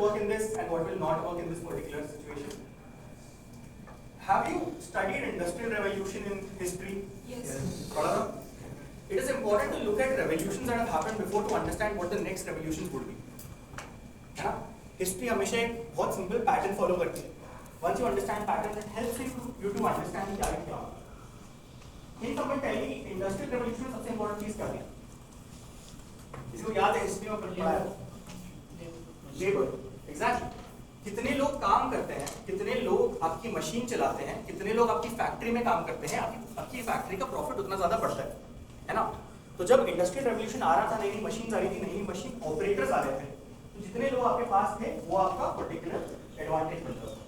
work in this and what will not work in this particular situation. Have you studied industrial revolution in history? Yes. It is important to look at revolutions that have happened before to understand what the next revolutions would be. है ना? History हमेशा एक बहुत simple pattern follow करती है. Once you understand pattern, it helps you to understand क्या है क्या. In someone tell me industrial revolution में सबसे important चीज क्या है? किसी को याद है हिस्ट्री में पढ़ा है? Labor. Exactly. कितने लोग काम करते हैं, कितने लोग आपकी मशीन चलाते हैं, कितने लोग आपकी फैक्ट्री में काम करते हैं, आपकी फैक्ट्री का प्रॉफिट उतना ज्यादा बढ़ता है ना? तो जब इंडस्ट्रियल रेवोल्यूशन आ रहा था, नई मशीन आ रही थी, नई मशीन ऑपरेटर्स आ रहे थे, तो जितने लोग आपके पास थे वो आपका पर्टिकुलर एडवांटेज मिलता था.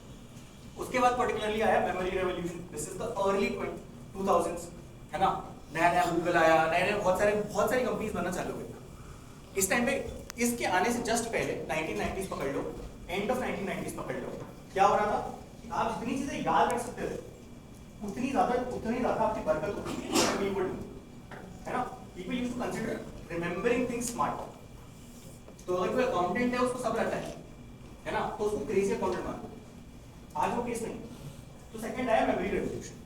उसके बाद पर्टिकुलरली आया memory revolution. This is the early 2000s, है ना? नया नया गूगल आया, नए नए बहुत सारी कंपनीज बनना चालू हुई. इस टाइम पे इसके आने से जस्ट पहले 1990s पकड़ लो, एंड ऑफ 1990s पकड़ लो, क्या हो रहा था कि आप जितनी चीजें याद रख सकते थे उतनी ज्यादा आपकी बरकत होती थी, है ना? People used to consider remembering things smart. तो अगर कोई अकाउंटेंट है उसको सब रहता है ना? तो उसको क्रेजी अकाउंटेंट मानो. आज वो केस नहीं. तो सेकंड आया मेमोरी रेवोल्यूशन.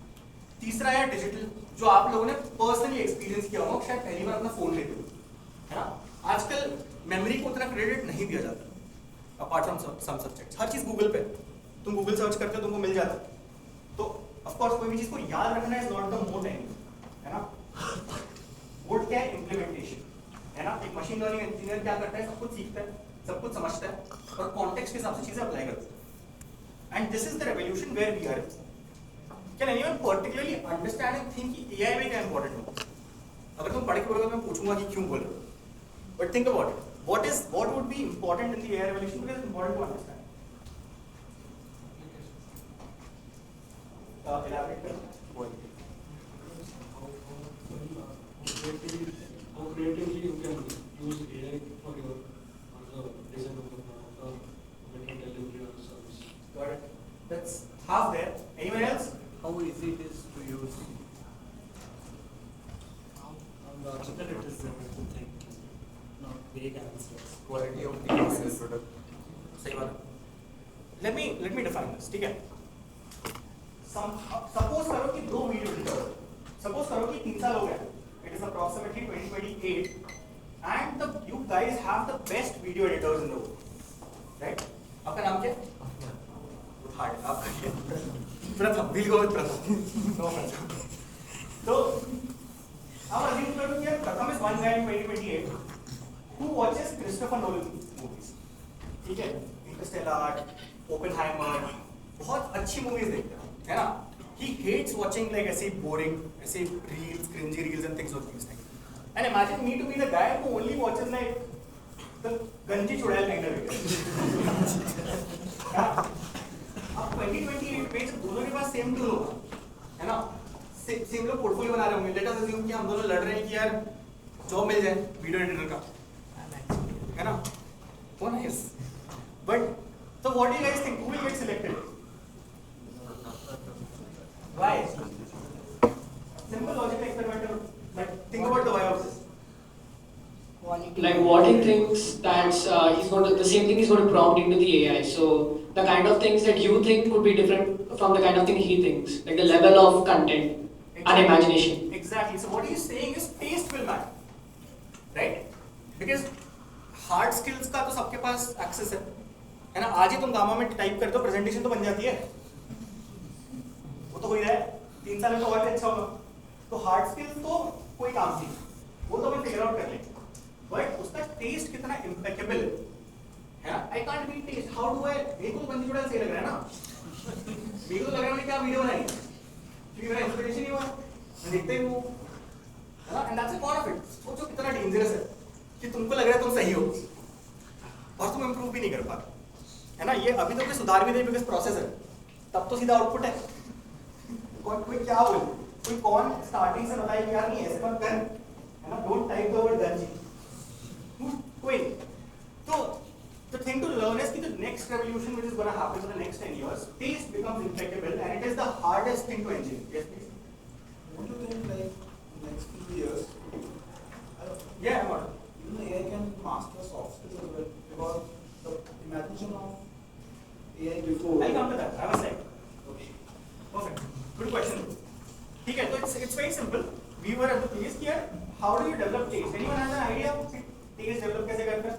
तीसरा आया डिजिटल, जो आप लोगों ने पर्सनली एक्सपीरियंस किया होगा, शायद पहली बार अपना फोन लेते हो, है ना? आजकल मेमोरी को उतना क्रेडिट नहीं दिया जाता. अपार्ट फ्रॉम सम सब्जेक्ट्स, हर चीज गूगल पे, तुम गूगल सर्च करते हो तुमको मिल जाता है. तो ऑफ कोर्स कोई भी चीज को याद रखना is not the mode any, है ना? मोड क्या है? इम्प्लीमेंटेशन, है ना? एक मशीन लर्निंग इंजीनियर क्या करता है? सब कुछ सीखता है, सब कुछ समझता है और कॉन्टेक्स्ट के हिसाब से चीजें अप्लाई करता है. And this is the revolution where we are. Can anyone particularly understand and think कि एआई में क्या इंपॉर्टेंट हो? अगर तुम पढ़ के बोलोगे मैं पूछूंगा कि क्यों बोल रहे हो, but think about it. What would be important in the AI revolution? Because it's important to understand. Elaborate. How creatively you can use AI for your design of the product or better delivery of the service. Got it. That's half there. Anyone else? How easy it is to use? How logical it is to think? Not vague answers. Quality of the final product. सही बात. Let me define this. ठीक है? Suppose करो कि 2 video editor. Suppose करो कि 3 साल हो गए. It is approximately 2028, and you guys have the best video editors in the world, right? आपका नाम क्या है? Hard. आपका क्या? प्रथम. We'll go with प्रथम. No प्रथम. तो अब assume करो कि प्रथम is one guy in 2028. Who watches Christopher Nolan movies? ठीक है, Interstellar, Oppenheimer, बहुत अच्छी movies देखते हैं, है ना? He hates watching like ऐसे boring, ऐसे reels, cringy reels and things of these things. And imagine me to be the guy who only watches like the गंजी चुड़ैल kind of video. अब 2028 में जब दोनों के पास सेम टूल होगा, है ना? सेम लोग पोर्टफोलियो बना रहे होंगे. लेट अस अज्यूम कि हम दोनों लड़ रहे हैं कि यार जॉब मिल जाए वीडियो एडिटर का, है ना? वो nice. But so what do you guys think? Who will get selected? Why? Simple logical experiment. But think about the why of this. Like what he thinks that the same thing he's going to prompt into the AI. So the kind of things that you think could be different from the kind of thing he thinks. Like the level of content and imagination. Exactly. So what he is saying is taste will matter, right? Because hard skills का तो सबके पास access है ना? आज ही तुम gamma में type करते हो, प्रेजेंटेशन तो बन जाती है, वो तो हो ही रहा है. 3 साल में तो और भी अच्छा होगा. तो हार्ड स्किल्स तो कोई काम नहीं, वो तो मैं फिगर आउट कर लेंगे. बट उसका टेस्ट कितना इम्पेकेबल है ना? I can't be test. How do I? मेरे को तो बंदी जोड़ा सही लग रहा है ना? मेरे को तो लग रहा है क्या वीडियो बनाई, क्योंकि मेरा इंस्पिरेशन ही हुआ, मैं देखते ही हूँ, है ना? And that's a part of it. सोचो कितना डेंजरस है कि तुमको लग रहा है तुम सही हो और तुम इम्प्रूव भी नहीं कर पा रहे, है ना? ये अभी तो कोई सुधार भी नहीं, बिकॉज प्रोसेस है, तब तो सीधा आउटपुट है. कोई क्या बोले, कोई कौन स्टार्टिंग से बताए कि यार नहीं ऐसे मत कर, है ना? डोंट टाइप द वर्ड गंजी. कोई. तो the thing to learn is that the next revolution which is going to happen in the next 10 years, taste becomes impeccable and it is the hardest thing to engineer. Yes, please. Don't you think like next few years, Yeah, I'm on. AI can master soft skills as well, because the imagination of AI before. I'll come to that. I was like, Okay. perfect. Good question. ठीक है, तो it's very simple. We were at the place here. How do you develop taste? Anyone has an idea? Taste develop कैसे करते हैं?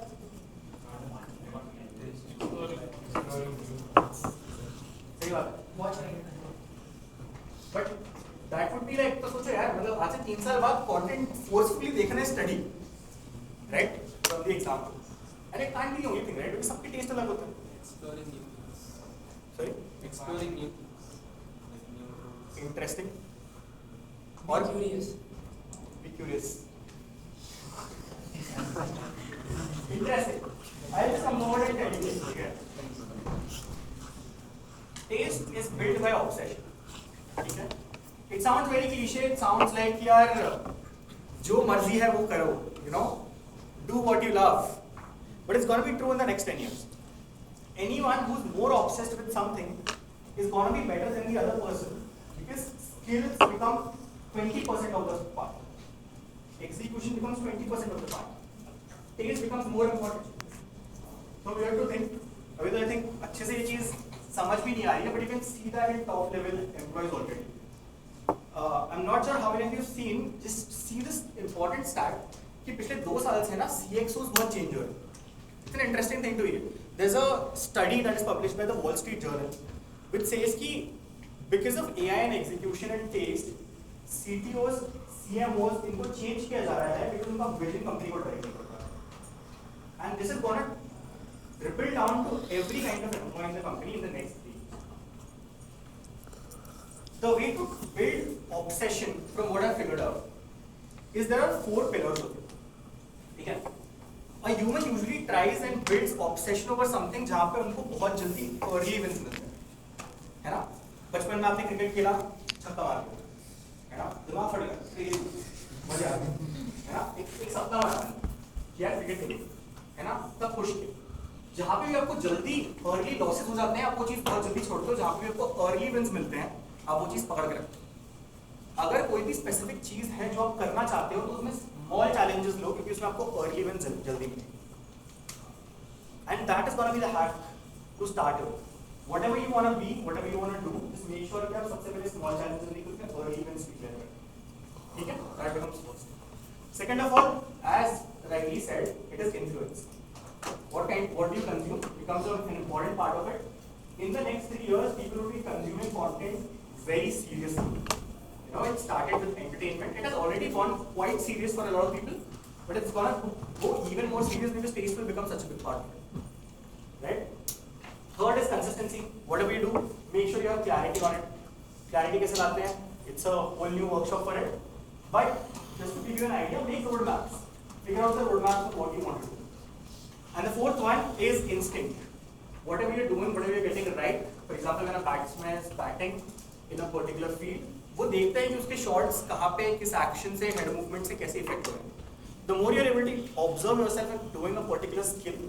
सही बात है. Watch But that would be like, तो सोचो यार, मतलब आज से 3 साल बाद content forcefully देखना है study, right? From the example. And it can't be the only thing, right? क्योंकि सबके taste अलग होते हैं. Exploring new things. Sorry? Exploring new things. Like new routes. Interesting. Or curious. Be curious. Interesting. I'll just come over and tell you this here. Taste is built by obsession. ठीक है? It sounds very cliche. It sounds like यार जो मर्जी है वो करो. You know, do what you love. But it's gonna be true in the next 10 years. Anyone who's more obsessed with something is gonna be better than the other person because skills become 20% of the part. Execution becomes 20% of the part. Taste becomes more important. So we have to think. अभी तो I think अच्छे से ये चीज समझ भी नहीं आ रही है, but you can see that in top level employees already. I'm not sure how many of you have seen. Just see this important stat कि पिछले 2 साल से ना CXOs बहुत change हो रहे हैं. It's an interesting thing to hear. There's a study that is published by the Wall Street Journal, which says कि because of AI and execution and taste, CTOs, CMOs इनको change किया जा रहा है because उनका vision company को drive नहीं कर रहा है. And this is gonna ripple down to every kind of employee in the company in the next 3 years. The way to build obsession, from what I figured out, is there are 4 pillars of it. ठीक है? A human usually tries and builds obsession over something जहाँ पे उनको बहुत जल्दी early wins मिलते हैं, है ना? बचपन में आपने क्रिकेट खेला, छक्का मार दिया, है ना? दिमाग फट गया, मजे आ गए, है ना? एक सप्ताह मारा, यार क्रिकेट खेली, है ना? तब खुश थे. जहाँ पे भी आपको जल्दी early losses हो जाते हैं, आप वो चीज बहुत जल्दी छोड़ते हो. जहाँ पे भी आपको early wins मिलते हैं, आप वो चीज पकड़ के रखते हो. अगर कोई भी स्पेसिफिक चीज है जो आप करना चाहते हो, तो उसमें स्मॉल चैलेंजेस लो, क्योंकि उसमें आपको अर्ली विन जल्दी मिलेंगे. And that is gonna be the hack to start your whatever you want to be, whatever you want to do. Just make sure कि आप सबसे पहले स्मॉल चैलेंजेस लेके उसमें अर्ली विन्स डिक्लेयर करें. ठीक है? That becomes first. Second of all, as rightly said, it is influence. what do you consume becomes an important part of it. In the next 3 years, people will be consuming content very seriously. You know, it started with entertainment. It has already gone quite serious for a lot of people, but it's gonna go even more serious because taste will become such a big part of it. Right? Third is consistency. Whatever you do, make sure you have clarity on it. Clarity कैसे लाते हैं? It's a whole new workshop for it. But just to give you an idea, make roadmaps. Figure out the roadmaps of what you want to do. And the fourth one is instinct. Whatever you're doing, whatever you're getting right. For example, when a batsman is batting in a particular field, वो देखता है कि उसके shots कहाँ पे, किस action से, head movement से कैसे इफेक्ट हो रहे हैं. The more you're able to observe yourself and doing a particular skill,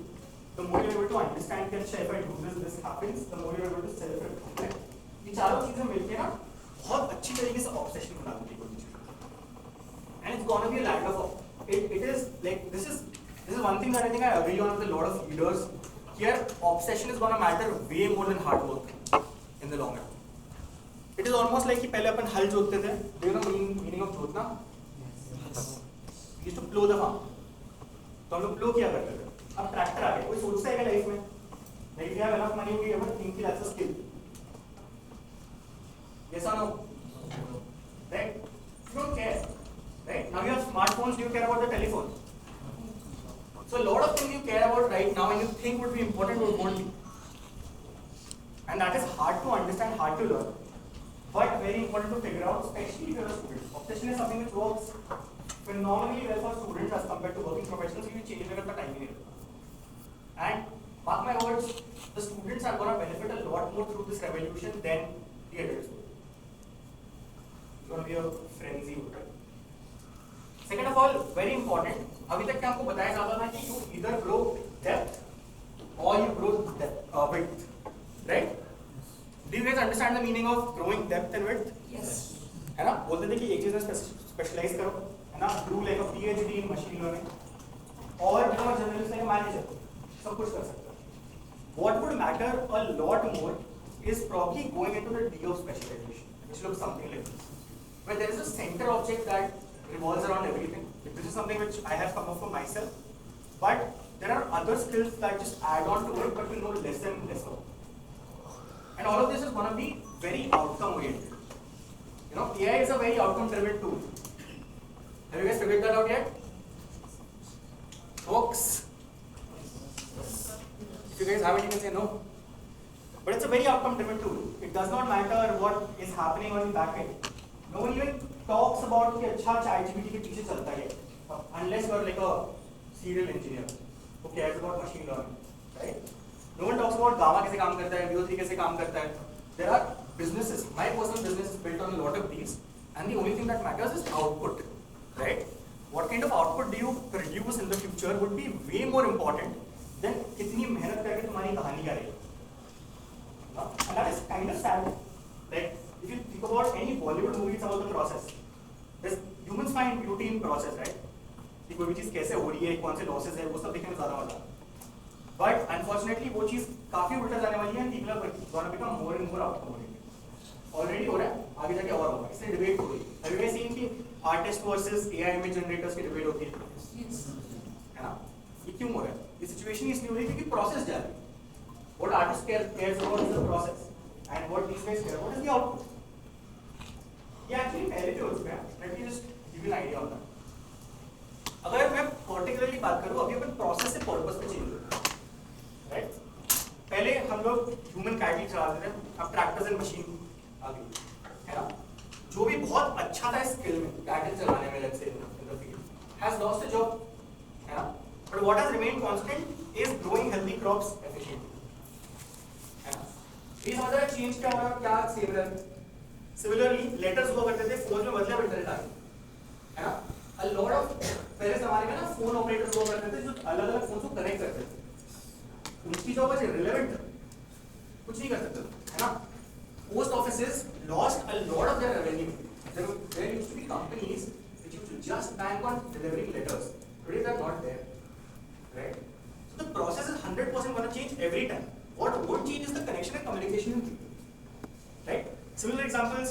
the more you're able to understand that if I do this, this happens. The more you're able to self-reflect. ये चारों चीजें मिलके ना बहुत अच्छी तरीके से obsession बना देती है. And it's gonna be a land of it is like this is one thing that I think I agree on with a lot of leaders. Here, obsession is gonna matter way more than hard work in the long run. It is almost like कि पहले अपन हल जोतते थे. Do you know meaning of जोतना? We used to plow the farm. तो हम लोग प्लो किया करते थे. अब ट्रैक्टर आ गया. कोई सोचता है क्या लाइफ में? Like if you have enough money, you ever think that's a skill? Yes or no? Right? You don't care. Right? Now you have smartphones. Do you care about the telephone? So a lot of things you care about right now and you think would be important won't be. And that is hard to understand, hard to learn. But very important to figure out, especially if you're a student. Obsession is something which works phenomenally well for students as compared to working professionals. You change it at the time in it. And mark my words, the students are going to benefit a lot more through this revolution than the adults will. It's going to be a frenzy. Second of all, very important. अभी तक क्या आपको बताया जाता था कि you either grow depth or you grow width, right? Do you guys understand the meaning of growing depth and width? Yes. है ना? बोलते थे कि एक चीज में स्पेशलाइज करो, है ना? Do like a PhD in machine learning, or become a journalist like a manager. सब कुछ कर सकते हो. what would matter a lot more is probably going into the D of specialization, which looks something like this. Where there is a center object that revolves around everything. This is something which I have come up for myself. But there are other skills that just add on to it, but you know less and lesser. And all of this is going to be very outcome oriented. You know, AI is a very outcome driven tool. Have you guys figured that out yet? Folks? If you guys haven't, you can say no. But it's a very outcome driven tool. It does not matter what is happening on the back end. No one even talks about कि अच्छा ChatGPT के पीछे चलता है, unless you are like a serial engineer who cares about machine learning, right? No one talks about Gamma कैसे काम करता है, VO3 कैसे काम करता है. There are businesses. My personal business is built on a lot of these, and the only thing that matters is output, right? What kind of output do you produce in the future would be way more important than कितनी मेहनत करके तुम्हारी कहानी क्या रहेगी. And that is kind of sad. Like, if you think about any Bollywood movie, it's about the process. Humans find beauty in process, right? कि कोई भी चीज़ कैसे हो रही है, कौन से losses है, वो सब देखने में ज़्यादा मजा आता है. But unfortunately, वो चीज़ काफी उल्टा जाने वाली है, and people are gonna become more and more outcome oriented. Already हो रहा है, आगे जाके और होगा. इसलिए debate हो रही है. Have you guys seen कि artist versus AI image generators की debate होती है? है ना? ये क्यों हो रहा है? ये situation इसलिए हो रही है क्योंकि process जा रही है. What artist cares about is the process, and what these guys care about is the output. Yeah, actually पहले भी हो चुका है. Let me just give you an idea on that. अगर मैं particularly बात करूँ, अभी अपन process से purpose पे change हो रहा है, right? पहले हम लोग human cattle चलाते थे, अब tractors and machine आ गई, है ना? जो भी बहुत अच्छा था skill में, cattle चलाने में, let's say in the field, has lost a job, है ना? But what has remained constant is growing healthy crops efficiently. ये समझ रहा है चेंज क्या हो रहा है, क्या सेम रहा है. सिमिलरली लेटर्स हुआ करते थे, फोन में बदला इंटरनेट आ गया, है ना. अ लॉट ऑफ पहले जमाने में ना फोन ऑपरेटर्स हुआ करते थे जो अलग अलग फोन को कनेक्ट करते थे. उनकी जॉब आज रिलेवेंट कुछ नहीं कर सकते, है ना. Post offices lost a lot of their revenue. There used to be companies which used to just bank on delivering letters. Today they are not there, right. So the process is 100% gonna change every time. What would change is the connection and communication in people, right? Similar examples,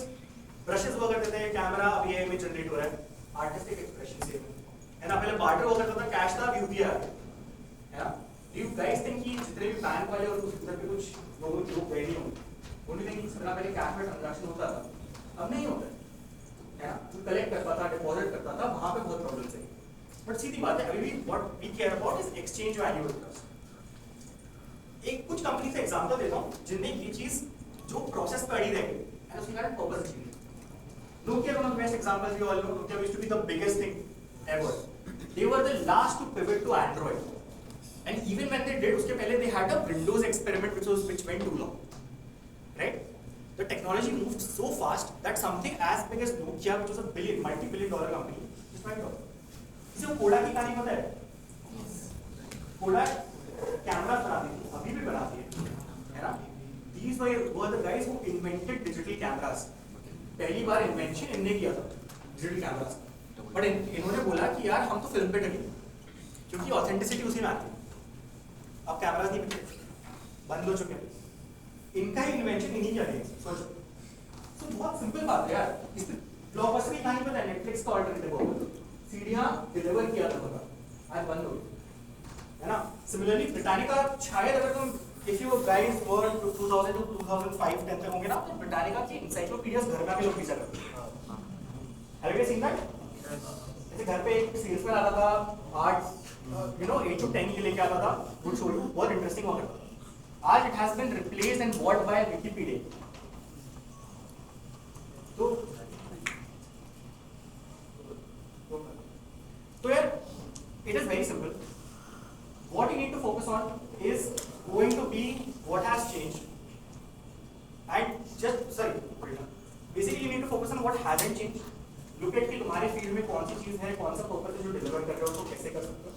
brushes हुआ करते थे, camera अभी AI में generate हो रहा है, artistic expression same है ना. पहले barter हुआ करता था, कैश था, अभी UPI है ना. Do you guys think कि जितने भी बैंक वाले और उधर पे कुछ लोग गए नहीं होंगे, only thing कि जितना पहले कैश में ट्रांजैक्शन होता था, अब नहीं होता है ना. जो कलेक्ट करता था, डिपॉजिट करता था, वहाँ पे बहुत प्रॉब्लम्स है. बट सीधी बात है, अभी भी what we care about is exchange value with us. एक कुछ कंपनी से एग्जांपल देता हूँ जिनने ये चीज जो प्रोसेस पे अड़ी रह गई एंड उसके कारण पर्पस अचीव किया. Nokia one of the best examples we all know. Nokia used to be the biggest thing ever. They were the last to pivot to Android, and even when they did, उसके पहले they had a Windows experiment which went too long, right? The technology moved so fast that something as big as Nokia, which was a multi-billion-dollar company, just went off. इसे कोडा की कहानी पता है? कोडा camera बनाती थी, अभी भी बनाती है ना. These were the guys who invented digital cameras. पहली बार इन्वेंशन इनने किया था डिजिटल कैमरास. बट इन्होंने बोला कि यार हम तो फिल्म पे टके क्योंकि ऑथेंटिसिटी उसी में आती है. अब कैमरास नहीं बिकते, बंद हो चुके हैं. इनका ही इन्वेंशन इन्हीं किया गया. सोचो, तो बहुत सिंपल बात है यार. इस ब्लॉकबस्टर की कहानी पता है, नेटफ्लिक्स का ऑल्टरनेटिव होगा. सीढ़ियां डिलीवर किया था होगा, आज बंद हो गई, है ना. सिमिलरली ब्रिटानिका, शायद अगर तुम if you guys were 2000 to 2005 10 तक होंगे ना, तो ब्रिटानिका की एनसाइक्लोपीडियाज घर में आके लोग पीछा करते हैं. Have you guys seen that? जैसे घर पे एक सेल्समैन आता था, 8 to 10 ये लेके आता था, गुड शो यू, बहुत इंटरेस्टिंग हुआ करता था. आज it has been replaced and bought by Wikipedia. तो यार it is very simple. What you need to focus on is going to be what has changed, and basically you need to focus on what hasn't changed. Look at कि तुम्हारे field में कौन सी चीज है, कौन सा पर्पस है जो डिलीवर कर रहे हो, तो कैसे कर सकते हो,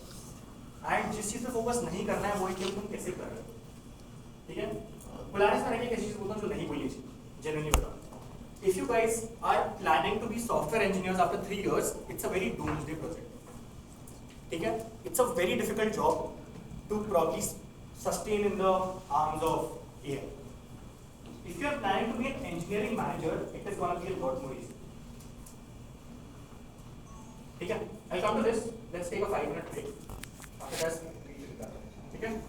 एंड जिस चीज पे फोकस नहीं करना है वो एक तुम कैसे कर रहे हो. ठीक है. Polaris में रहने की कैसी चीज बोलता हूँ जो नहीं बोली चाहिए, जनरली बताओ. If you guys are planning to be software engineers after 3 years, it's a very doomsday project. ठीक है. It's a very difficult job to probably sustain in the arms of AI. If you are planning to be an engineering manager, it is going to be a lot more easy. Okay, I'll come to this. Let's take a 5-minute break. After that, okay.